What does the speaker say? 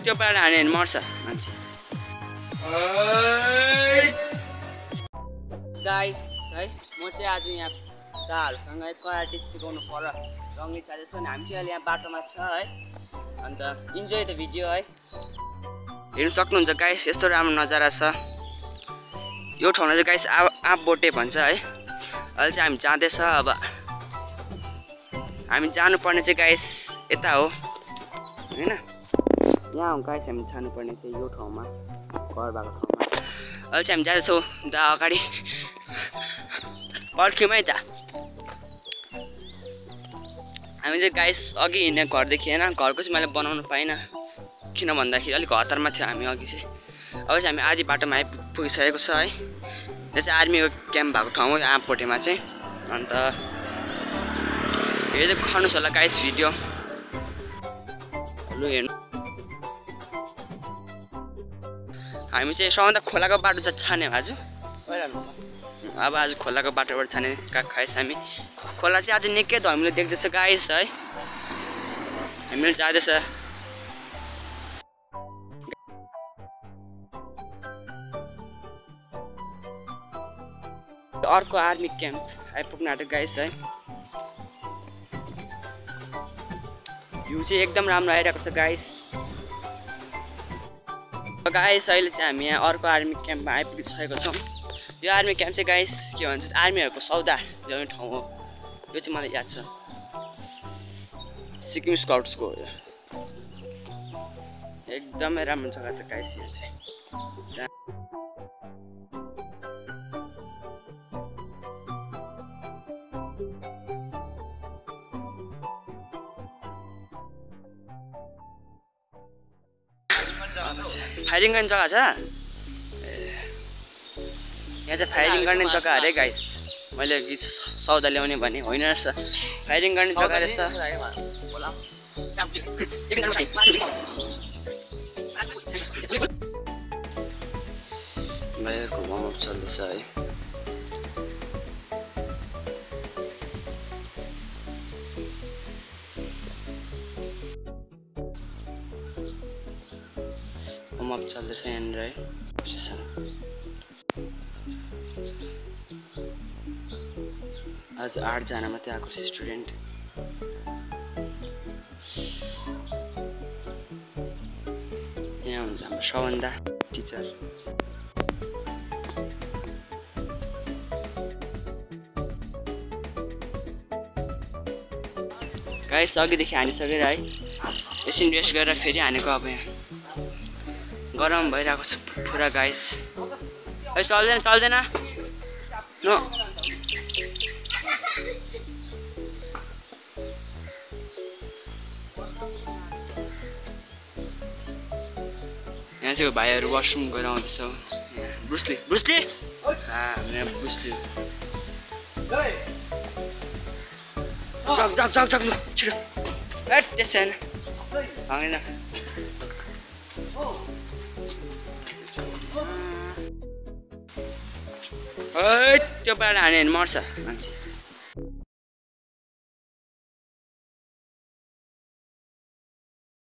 त्यो पारा हाने मर्छ मान्छे गाइस है म चाहिँ आज यहाँ दाहरूसँग कराटे सिकाउनु पर्यो रङ्गी चालेछ नि हामी चाहिँ अहिले यहाँ बाटोमा छ है अन्त इन्जोय द भिडियो है हेर्नु सक्नुहुन्छ गाइस यस्तो राम्रो नजारा छ यो ठाउँमा चाहिँ गाइस आप बोटे भन्छ है अहिले चाहिँ हामी जाँदैछ अब हामी जानुपर्ने चाहिँ गाइस यता हो हैन यहाँ हो गाइस हामी जानुपर्ने चाहिँ यो ठाउँमा घर भएको ठाउँमा अहिले चाहिँ हामी जाँदैछौँ दा अगाडि पर्ख्यौँ है त हामी चाहिँ गाइस अघि हिँड्ने घरदेखि होइन घरको चाहिँ मैले बनाउनु पाइनँ किन भन्दाखेरि अलिक हतारमा थियो हामी अघि चाहिँ अब चाहिँ हामी आधी बाटोमा आइपुगिसकेको छ है यो चाहिँ आर्मीको क्याम्प भएको ठाउँ हो आँपपोटेमा चाहिँ अन्त हेर्दै खर्नुहोस् होला गाइस भिडियो लु हेर्नु हामी चाहिँ सबभन्दा खोलाको बाटो चाहिँ छान्यौँ आज अब आज खोलाको बाटोबाट छाने खाएछ हामी खोला चाहिँ आज निकै धमिलो देख्दैछ गाइस है हामीले जाँदैछ अर्को आर्मी क्याम्प आइपुग्न आँटेको गाइस है भ्यू चाहिँ एकदम राम्रो आइरहेको छ गाइस अहिले चाहिँ हामी यहाँ अर्को आर्मी क्याम्पमा आइपुगिसकेको छौँ यो आर्मी क्याम्प चाहिँ गाइस के भन्छ आर्मीहरूको सौदा ल्याउने ठाउँ हो यो चाहिँ मलाई याद छ सिक्किम स्काउट्सको एकदमै राम्रो जग्गा छ गाइस यो चाहिँ फायरिङ गर्ने जग्गा छ यहाँ चाहिँ फायरिङ गर्ने जग्गा अरे गाइस मैले अघि सौदा ल्याउने भने होइन रहेछ फायरिङ गर्ने जग्गा रहेछ भाइहरूको वार्मअप चल्दैछ है वार्मअप चल्दैछ यहाँनिर है आज 8 जना मात्रै आएको छ स्टुडेन्ट यहाँ हुन्छ हाम्रो सबभन्दा टिचर गाइस अघिदेखि हानिसकेर है एकछिन रेस्ट गरेर फेरि हानेको अब यहाँ गरम भइरहेको छ पुरा गाइस है चल्दैन नो यहाँ चाहिँ भाइहरू वासरुम गएर आउँदैछ ब्रुसली मेरो ब्रुसली जग लु छिटो ए त्यस्तो होइन त्यो पारा हाने भने मर्छ मान्छे